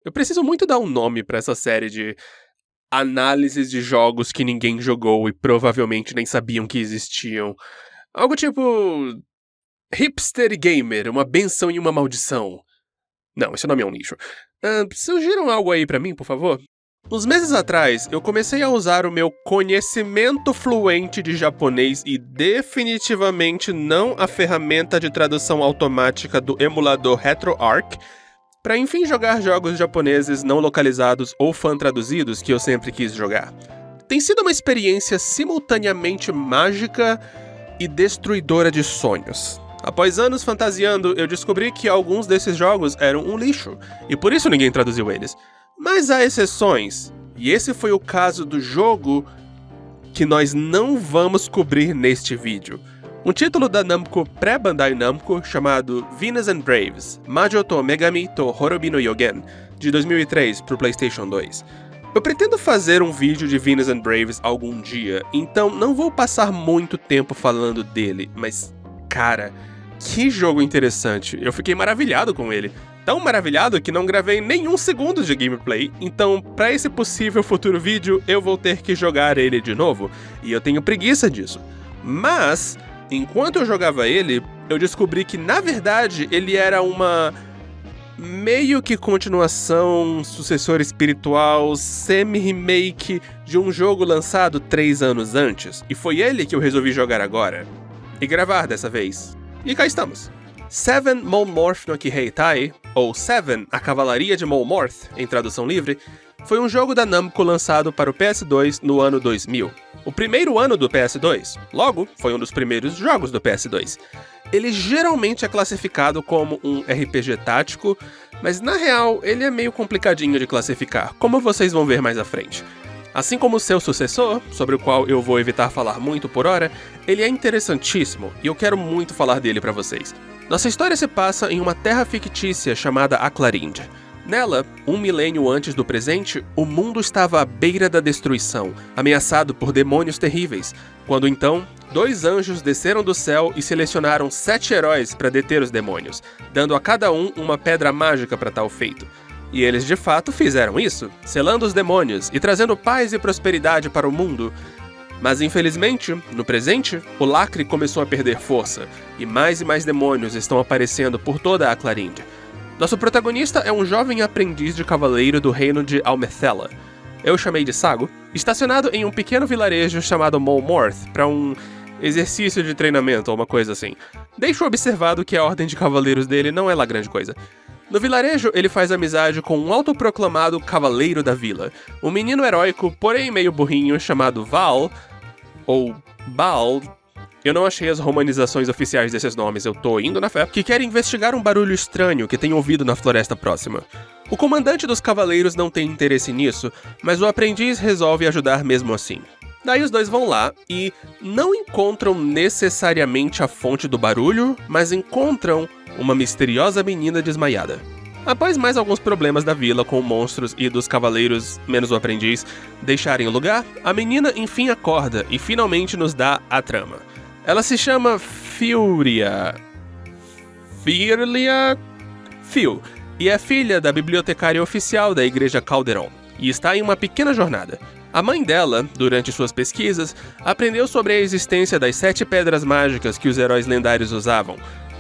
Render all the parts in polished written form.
Eu preciso muito dar um nome pra essa série de análises de jogos que ninguém jogou e provavelmente nem sabiam que existiam. Algo tipo Hipster Gamer, uma benção e uma maldição. Não, esse nome é um lixo. Sugiram algo aí pra mim, por favor? Uns meses atrás, eu comecei a usar o meu conhecimento fluente de japonês e definitivamente não a ferramenta de tradução automática do emulador RetroArch para enfim jogar jogos japoneses não localizados ou fan-traduzidos que eu sempre quis jogar. Tem sido uma experiência simultaneamente mágica e destruidora de sonhos. Após anos fantasiando, eu descobri que alguns desses jogos eram um lixo, e por isso ninguém traduziu eles. Mas há exceções, e esse foi o caso do jogo que nós não vamos cobrir neste vídeo. Um título da Namco pré-Bandai Namco chamado Venus and Braves, Majo to Megami to Horobi no Yogen, de 2003 para o PlayStation 2. Eu pretendo fazer um vídeo de Venus and Braves algum dia, então não vou passar muito tempo falando dele, mas, cara, que jogo interessante, eu fiquei maravilhado com ele. Tão maravilhado que não gravei nenhum segundo de gameplay, então para esse possível futuro vídeo eu vou ter que jogar ele de novo, e eu tenho preguiça disso. Mas, enquanto eu jogava ele, eu descobri que na verdade ele era uma meio que continuação, sucessor espiritual, semi-remake de um jogo lançado 3 anos antes, e foi ele que eu resolvi jogar agora. E gravar dessa vez. E cá estamos. Seven Molmorth no Kiheitai, ou Seven, a Cavalaria de Molmorth, em tradução livre, foi um jogo da Namco lançado para o PS2 no ano 2000. O primeiro ano do PS2, logo, foi um dos primeiros jogos do PS2. Ele geralmente é classificado como um RPG tático, mas na real ele é meio complicadinho de classificar, como vocês vão ver mais à frente. Assim como seu sucessor, sobre o qual eu vou evitar falar muito por hora, ele é interessantíssimo e eu quero muito falar dele pra vocês. Nossa história se passa em uma terra fictícia chamada Aclarinde. Nela, 1 milênio antes do presente, o mundo estava à beira da destruição, ameaçado por demônios terríveis, quando então, 2 anjos desceram do céu e selecionaram 7 heróis para deter os demônios, dando a cada um uma pedra mágica para tal feito. E eles de fato fizeram isso, selando os demônios e trazendo paz e prosperidade para o mundo. Mas infelizmente, no presente, o lacre começou a perder força, e mais demônios estão aparecendo por toda a Aclarinde. Nosso protagonista é um jovem aprendiz de cavaleiro do reino de Almethela. Eu chamei de Sago, estacionado em um pequeno vilarejo chamado Molmorth para um exercício de treinamento ou uma coisa assim. Deixo observado que a ordem de cavaleiros dele não é lá grande coisa. No vilarejo, ele faz amizade com um autoproclamado cavaleiro da vila, um menino heróico, porém meio burrinho, chamado Val, ou Bal. Eu não achei as romanizações oficiais desses nomes, eu tô indo na fé, que quer investigar um barulho estranho que tem ouvido na floresta próxima. O comandante dos cavaleiros não tem interesse nisso, mas o aprendiz resolve ajudar mesmo assim. Daí os dois vão lá e não encontram necessariamente a fonte do barulho, mas encontram uma misteriosa menina desmaiada. Após mais alguns problemas da vila com monstros e dos cavaleiros, menos o aprendiz, deixarem o lugar, a menina enfim acorda e finalmente nos dá a trama. Ela se chama Fiuria, Phil, e é filha da bibliotecária oficial da Igreja Calderon, e está em uma pequena jornada. A mãe dela, durante suas pesquisas, aprendeu sobre a existência das 7 pedras mágicas que os heróis lendários usavam,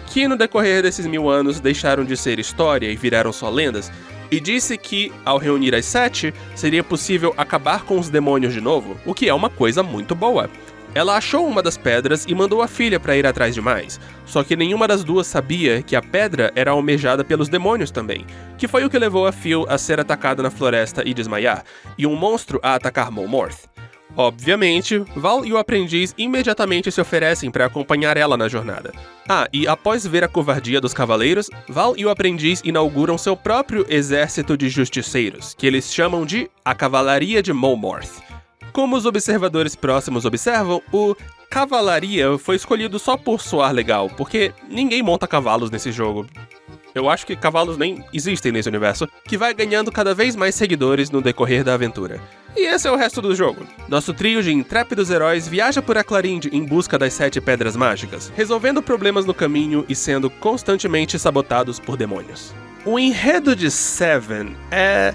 que no decorrer desses 1000 anos deixaram de ser história e viraram só lendas, e disse que, ao reunir as 7, seria possível acabar com os demônios de novo, o que é uma coisa muito boa. Ela achou uma das pedras e mandou a filha para ir atrás de mais, só que nenhuma das duas sabia que a pedra era almejada pelos demônios também, que foi o que levou a Phil a ser atacada na floresta e desmaiar, e um monstro a atacar Molmorth. Obviamente, Val e o aprendiz imediatamente se oferecem para acompanhar ela na jornada. E após ver a covardia dos cavaleiros, Val e o aprendiz inauguram seu próprio exército de justiceiros, que eles chamam de a Cavalaria de Molmorth. Como os observadores próximos observam, o Cavalaria foi escolhido só por soar legal, porque ninguém monta cavalos nesse jogo. Eu acho que cavalos nem existem nesse universo, que vai ganhando cada vez mais seguidores no decorrer da aventura. E esse é o resto do jogo. Nosso trio de intrépidos heróis viaja por Aclarinde em busca das 7 pedras mágicas, resolvendo problemas no caminho e sendo constantemente sabotados por demônios. O enredo de Seven é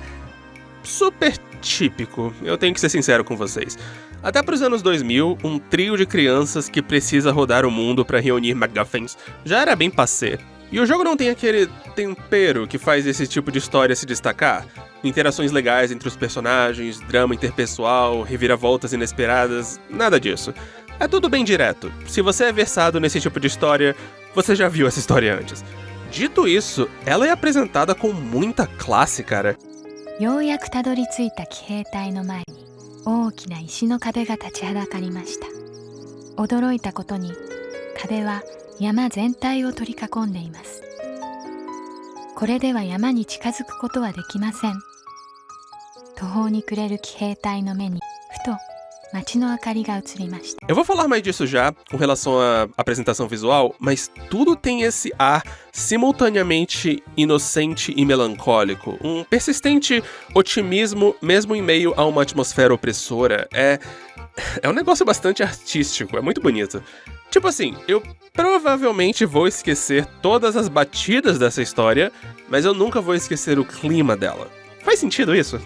super típico, eu tenho que ser sincero com vocês. Até pros anos 2000, um trio de crianças que precisa rodar o mundo pra reunir MacGuffins já era bem passé. E o jogo não tem aquele tempero que faz esse tipo de história se destacar. Interações legais entre os personagens, drama interpessoal, reviravoltas inesperadas, nada disso. É tudo bem direto. Se você é versado nesse tipo de história, você já viu essa história antes. Dito isso, ela é apresentada com muita classe, cara. ようやくたどり着いた騎兵隊の前に大きな石の壁が立ちはだかりました。驚いたことに壁は山全体を取り囲んでいます。これでは山に近づくことはできません。途方に暮れる騎兵隊の目にふと街の明かりが映りました。 Eu vou falar mais disso já, com relação à apresentação visual, mas tudo tem esse ar simultaneamente inocente e melancólico. Um persistente otimismo, mesmo em meio a uma atmosfera opressora. É um negócio bastante artístico, é muito bonito. Tipo assim, eu provavelmente vou esquecer todas as batidas dessa história, mas eu nunca vou esquecer o clima dela. Faz sentido isso?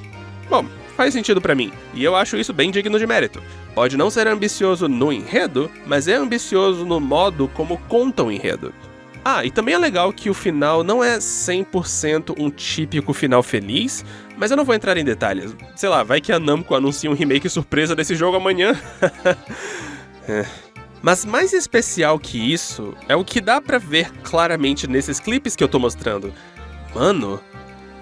Bom, faz sentido pra mim, e eu acho isso bem digno de mérito. Pode não ser ambicioso no enredo, mas é ambicioso no modo como conta o enredo. Ah, e também é legal que o final não é 100% um típico final feliz, mas eu não vou entrar em detalhes. Sei lá, vai que a Namco anuncia um remake surpresa desse jogo amanhã. Mas mais especial que isso é o que dá pra ver claramente nesses clipes que eu tô mostrando. Mano,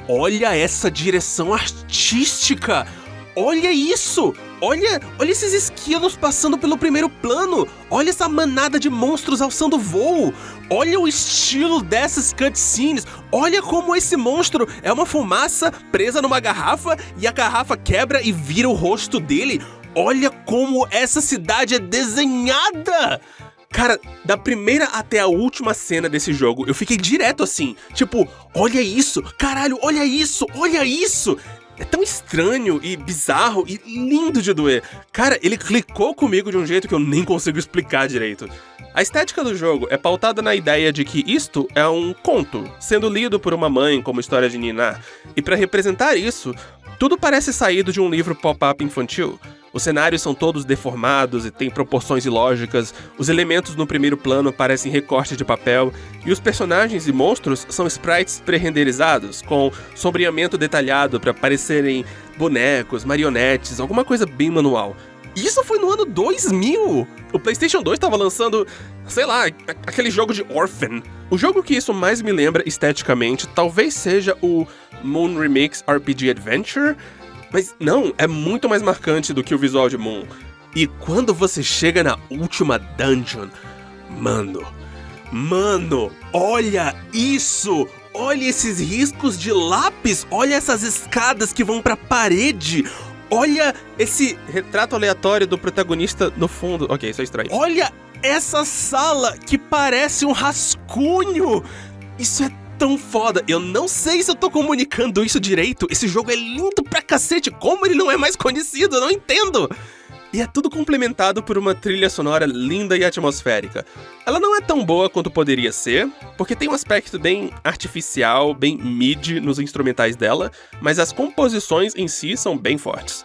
olha essa direção artística! Olha isso! Olha esses esquilos passando pelo primeiro plano! Olha essa manada de monstros alçando voo! Olha o estilo dessas cutscenes! Olha como esse monstro é uma fumaça presa numa garrafa e a garrafa quebra e vira o rosto dele! Olha como essa cidade é desenhada! Cara, da primeira até a última cena desse jogo, eu fiquei direto assim, tipo, olha isso, caralho, olha isso, olha isso! É tão estranho e bizarro e lindo de doer. Cara, ele clicou comigo de um jeito que eu nem consigo explicar direito. A estética do jogo é pautada na ideia de que isto é um conto, sendo lido por uma mãe como história de Niná. E pra representar isso, tudo parece saído de um livro pop-up infantil. Os cenários são todos deformados e têm proporções ilógicas, os elementos no primeiro plano parecem recortes de papel, e os personagens e monstros são sprites pré-renderizados, com sombreamento detalhado para parecerem bonecos, marionetes, alguma coisa bem manual. Isso foi no ano 2000! O PlayStation 2 estava lançando, sei lá, aquele jogo de Orphan. O jogo que isso mais me lembra esteticamente talvez seja o Moon Remix RPG Adventure, mas não, é muito mais marcante do que o visual de Moon. E quando você chega na última dungeon, mano, olha isso! Olha esses riscos de lápis, olha essas escadas que vão pra parede, olha esse retrato aleatório do protagonista no fundo. Ok, isso é estranho. Olha essa sala que parece um rascunho! Isso é tão foda, eu não sei se eu tô comunicando isso direito, esse jogo é lindo pra cacete, como ele não é mais conhecido, eu não entendo! E é tudo complementado por uma trilha sonora linda e atmosférica. Ela não é tão boa quanto poderia ser, porque tem um aspecto bem artificial, bem mid nos instrumentais dela, mas as composições em si são bem fortes.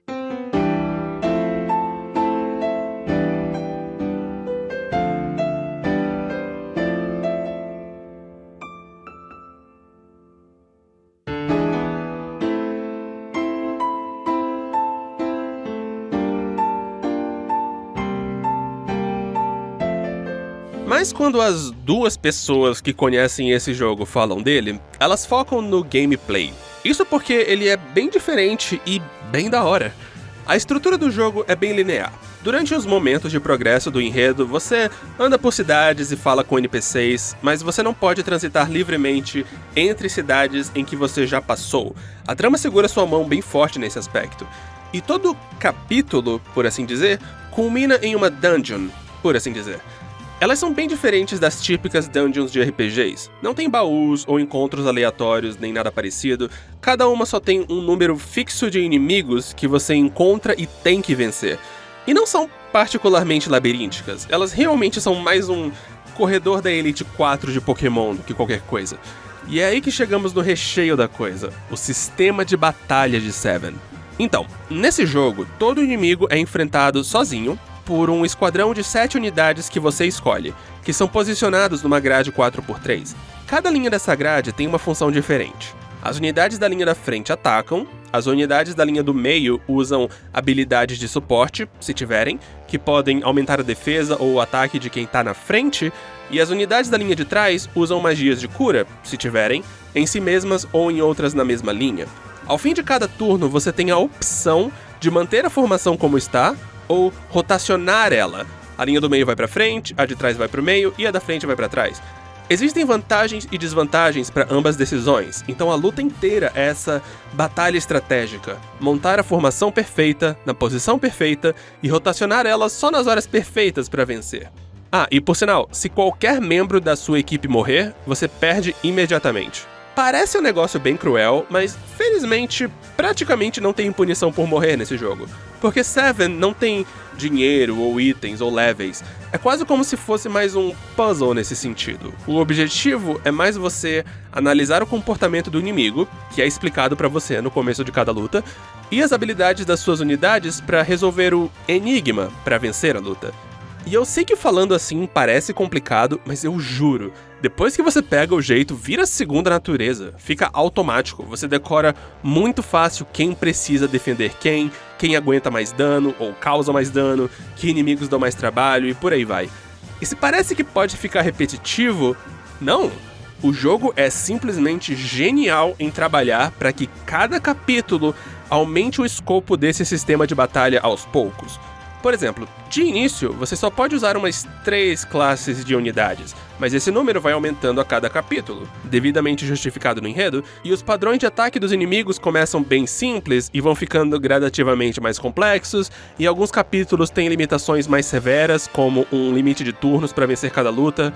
Mas quando as duas pessoas que conhecem esse jogo falam dele, elas focam no gameplay. Isso porque ele é bem diferente e bem da hora. A estrutura do jogo é bem linear. Durante os momentos de progresso do enredo, você anda por cidades e fala com NPCs, mas você não pode transitar livremente entre cidades em que você já passou. A trama segura sua mão bem forte nesse aspecto. E todo capítulo, por assim dizer, culmina em uma dungeon, por assim dizer. Elas são bem diferentes das típicas dungeons de RPGs. Não tem baús ou encontros aleatórios, nem nada parecido. Cada uma só tem um número fixo de inimigos que você encontra e tem que vencer. E não são particularmente labirínticas, elas realmente são mais um corredor da Elite 4 de Pokémon do que qualquer coisa. E é aí que chegamos no recheio da coisa, o sistema de batalha de Seven. Então, nesse jogo, todo inimigo é enfrentado sozinho por um esquadrão de 7 unidades que você escolhe, que são posicionados numa grade 4x3. Cada linha dessa grade tem uma função diferente. As unidades da linha da frente atacam, as unidades da linha do meio usam habilidades de suporte, se tiverem, que podem aumentar a defesa ou o ataque de quem tá na frente, e as unidades da linha de trás usam magias de cura, se tiverem, em si mesmas ou em outras na mesma linha. Ao fim de cada turno, você tem a opção de manter a formação como está ou rotacionar ela. A linha do meio vai pra frente, a de trás vai pro meio e a da frente vai pra trás. Existem vantagens e desvantagens para ambas decisões, então a luta inteira é essa batalha estratégica. Montar a formação perfeita, na posição perfeita e rotacionar ela só nas horas perfeitas para vencer. Ah, e por sinal, se qualquer membro da sua equipe morrer, você perde imediatamente. Parece um negócio bem cruel, mas felizmente praticamente não tem punição por morrer nesse jogo. Porque Seven não tem dinheiro, ou itens, ou levels. É quase como se fosse mais um puzzle nesse sentido. O objetivo é mais você analisar o comportamento do inimigo, que é explicado pra você no começo de cada luta, e as habilidades das suas unidades pra resolver o enigma pra vencer a luta. E eu sei que falando assim parece complicado, mas eu juro, depois que você pega o jeito, vira segunda natureza, fica automático, você decora muito fácil quem precisa defender quem aguenta mais dano ou causa mais dano, que inimigos dão mais trabalho e por aí vai. E se parece que pode ficar repetitivo, não! O jogo é simplesmente genial em trabalhar para que cada capítulo aumente o escopo desse sistema de batalha aos poucos. Por exemplo, de início, você só pode usar umas 3 classes de unidades, mas esse número vai aumentando a cada capítulo, devidamente justificado no enredo, e os padrões de ataque dos inimigos começam bem simples e vão ficando gradativamente mais complexos, e alguns capítulos têm limitações mais severas, como um limite de turnos para vencer cada luta.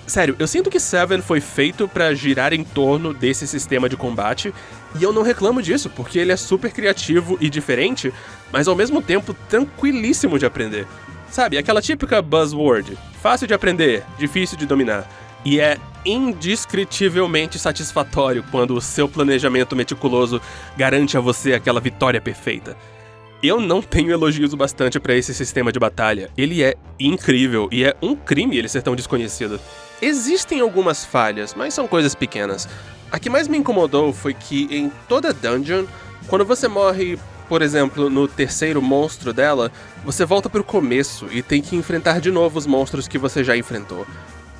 Sério, eu sinto que Seven foi feito pra girar em torno desse sistema de combate, e eu não reclamo disso, porque ele é super criativo e diferente, mas ao mesmo tempo tranquilíssimo de aprender. Sabe, aquela típica buzzword, fácil de aprender, difícil de dominar, e é indescritivelmente satisfatório quando o seu planejamento meticuloso garante a você aquela vitória perfeita. Eu não tenho elogios o bastante pra esse sistema de batalha, ele é incrível e é um crime ele ser tão desconhecido. Existem algumas falhas, mas são coisas pequenas. A que mais me incomodou foi que em toda dungeon, quando você morre, por exemplo, no terceiro monstro dela, você volta pro começo e tem que enfrentar de novo os monstros que você já enfrentou.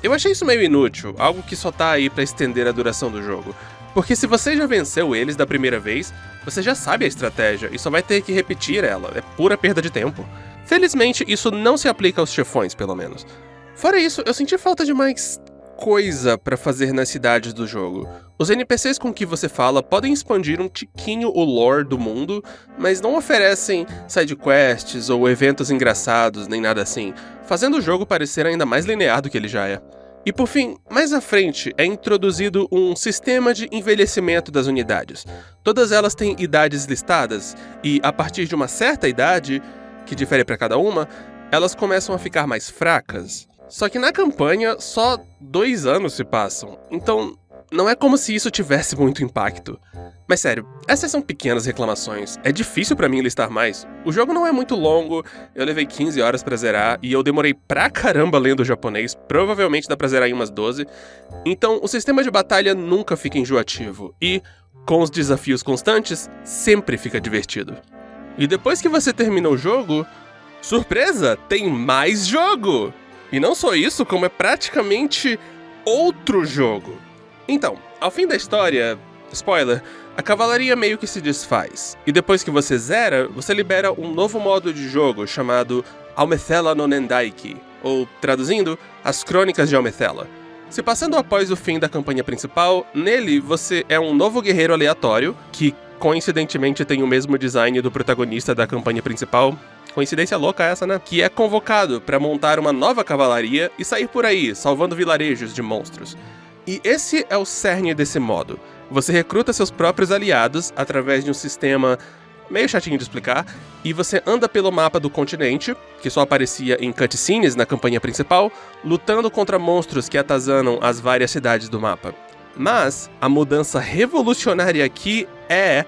Eu achei isso meio inútil, algo que só tá aí pra estender a duração do jogo. Porque se você já venceu eles da primeira vez, você já sabe a estratégia e só vai ter que repetir ela, é pura perda de tempo. Felizmente, isso não se aplica aos chefões, pelo menos. Fora isso, eu senti falta de mais coisa pra fazer nas cidades do jogo. Os NPCs com que você fala podem expandir um tiquinho o lore do mundo, mas não oferecem sidequests ou eventos engraçados, nem nada assim, fazendo o jogo parecer ainda mais linear do que ele já é. E por fim, mais à frente, é introduzido um sistema de envelhecimento das unidades. Todas elas têm idades listadas, e a partir de uma certa idade, que difere para cada uma, elas começam a ficar mais fracas. Só que na campanha, só 2 anos se passam, então não é como se isso tivesse muito impacto. Mas sério, essas são pequenas reclamações, é difícil pra mim listar mais. O jogo não é muito longo, eu levei 15 horas pra zerar, e eu demorei pra caramba lendo o japonês, provavelmente dá pra zerar em umas 12. Então o sistema de batalha nunca fica enjoativo, e, com os desafios constantes, sempre fica divertido. E depois que você termina o jogo, surpresa, tem mais jogo! E não só isso, como é praticamente outro jogo. Então, ao fim da história, spoiler, a cavalaria meio que se desfaz. E depois que você zera, você libera um novo modo de jogo chamado Almethela no Nendaiki, ou, traduzindo, As Crônicas de Almethela. Se passando após o fim da campanha principal, nele você é um novo guerreiro aleatório, que coincidentemente tem o mesmo design do protagonista da campanha principal. Coincidência louca essa, né? Que é convocado para montar uma nova cavalaria e sair por aí, salvando vilarejos de monstros. E esse é o cerne desse modo. Você recruta seus próprios aliados através de um sistema meio chatinho de explicar, e você anda pelo mapa do continente, que só aparecia em cutscenes na campanha principal, lutando contra monstros que atazanam as várias cidades do mapa. Mas a mudança revolucionária aqui é: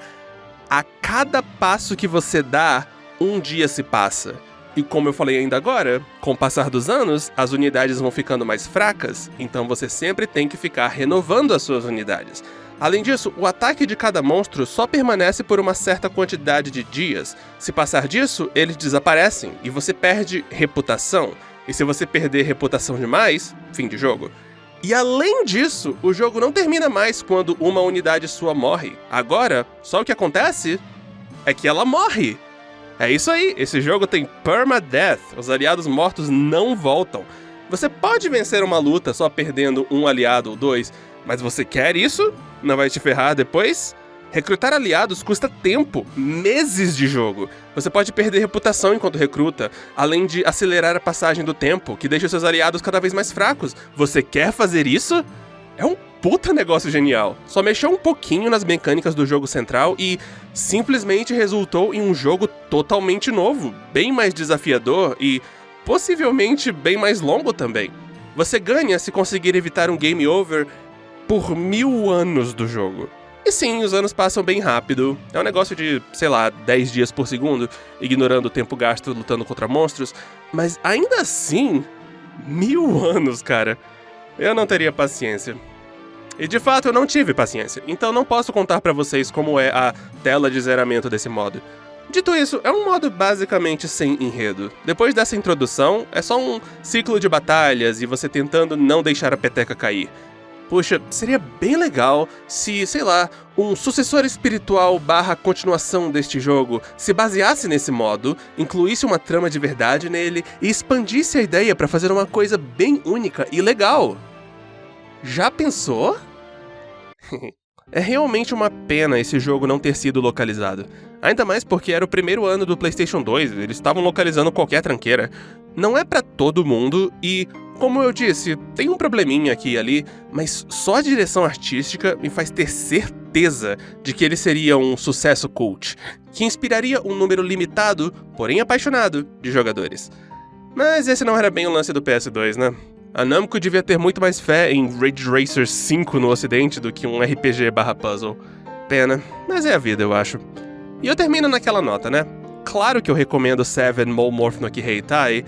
a cada passo que você dá, um dia se passa. E como eu falei ainda agora, com o passar dos anos, as unidades vão ficando mais fracas, então você sempre tem que ficar renovando as suas unidades. Além disso, o ataque de cada monstro só permanece por uma certa quantidade de dias. Se passar disso, eles desaparecem e você perde reputação. E se você perder reputação demais, fim de jogo. E além disso, o jogo não termina mais quando uma unidade sua morre. Agora, só o que acontece é que ela morre. É isso aí, esse jogo tem permadeath, os aliados mortos não voltam. Você pode vencer uma luta só perdendo um aliado ou dois, mas você quer isso? Não vai te ferrar depois? Recrutar aliados custa tempo, meses de jogo. Você pode perder reputação enquanto recruta, além de acelerar a passagem do tempo, que deixa seus aliados cada vez mais fracos. Você quer fazer isso? É um puta negócio genial. Só mexeu um pouquinho nas mecânicas do jogo central e simplesmente resultou em um jogo totalmente novo, bem mais desafiador e possivelmente bem mais longo também. Você ganha se conseguir evitar um game over por 1000 anos do jogo. E sim, os anos passam bem rápido. É um negócio de, 10 dias por segundo, ignorando o tempo gasto lutando contra monstros. Mas ainda assim, 1000 anos, cara. Eu não teria paciência. E de fato eu não tive paciência, então não posso contar pra vocês como é a tela de zeramento desse modo. Dito isso, é um modo basicamente sem enredo. Depois dessa introdução, é só um ciclo de batalhas e você tentando não deixar a peteca cair. Puxa, seria bem legal se, um sucessor espiritual / continuação deste jogo se baseasse nesse modo, incluísse uma trama de verdade nele e expandisse a ideia pra fazer uma coisa bem única e legal. Já pensou? É realmente uma pena esse jogo não ter sido localizado. Ainda mais porque era o primeiro ano do PlayStation 2, eles estavam localizando qualquer tranqueira. Não é pra todo mundo e, como eu disse, tem um probleminha aqui e ali, mas só a direção artística me faz ter certeza de que ele seria um sucesso cult, que inspiraria um número limitado, porém apaixonado, de jogadores. Mas esse não era bem o lance do PS2, né? A Namco devia ter muito mais fé em Ridge Racer 5 no ocidente do que um RPG / puzzle. Pena, mas é a vida, eu acho. E eu termino naquela nota, né? Claro que eu recomendo Seven Mole Morph no Kiheitai,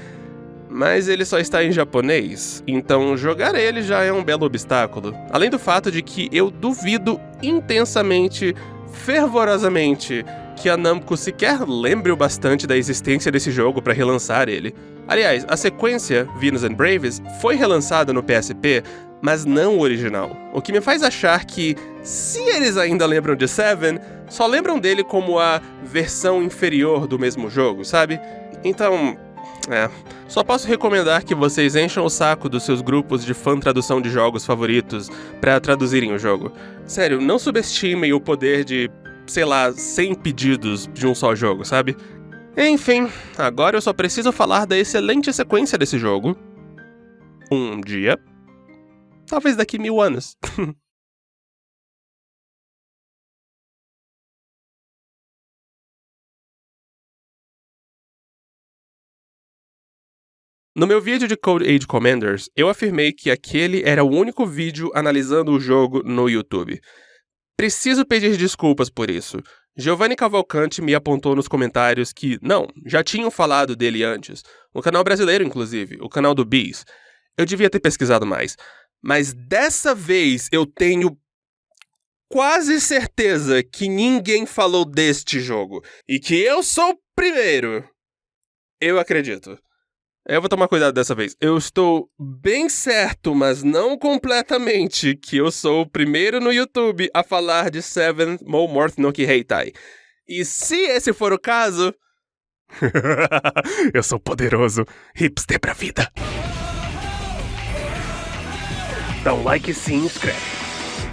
mas ele só está em japonês, então jogar ele já é um belo obstáculo. Além do fato de que eu duvido intensamente, fervorosamente, que a Namco sequer lembre o bastante da existência desse jogo para relançar ele. Aliás, a sequência, Venus and Braves, foi relançada no PSP, mas não o original. O que me faz achar que, se eles ainda lembram de Seven, só lembram dele como a versão inferior do mesmo jogo, sabe? Então, só posso recomendar que vocês encham o saco dos seus grupos de fã tradução de jogos favoritos pra traduzirem o jogo. Sério, não subestimem o poder de, 100 pedidos de um só jogo, sabe? Enfim, agora eu só preciso falar da excelente sequência desse jogo. Um dia. Talvez daqui 1000 anos. No meu vídeo de Code Age Commanders, eu afirmei que aquele era o único vídeo analisando o jogo no YouTube. Preciso pedir desculpas por isso. Giovanni Cavalcante me apontou nos comentários que, já tinham falado dele antes. Um canal brasileiro, inclusive, o canal do Bis. Eu devia ter pesquisado mais. Mas dessa vez eu tenho quase certeza que ninguém falou deste jogo. E que eu sou o primeiro. Eu acredito. Eu vou tomar cuidado dessa vez. Eu estou bem certo, mas não completamente, que eu sou o primeiro no YouTube a falar de Seven Mole Morph no Kiheitai. E se esse for o caso... eu sou poderoso, hipster pra vida. Dá um like e se inscreve.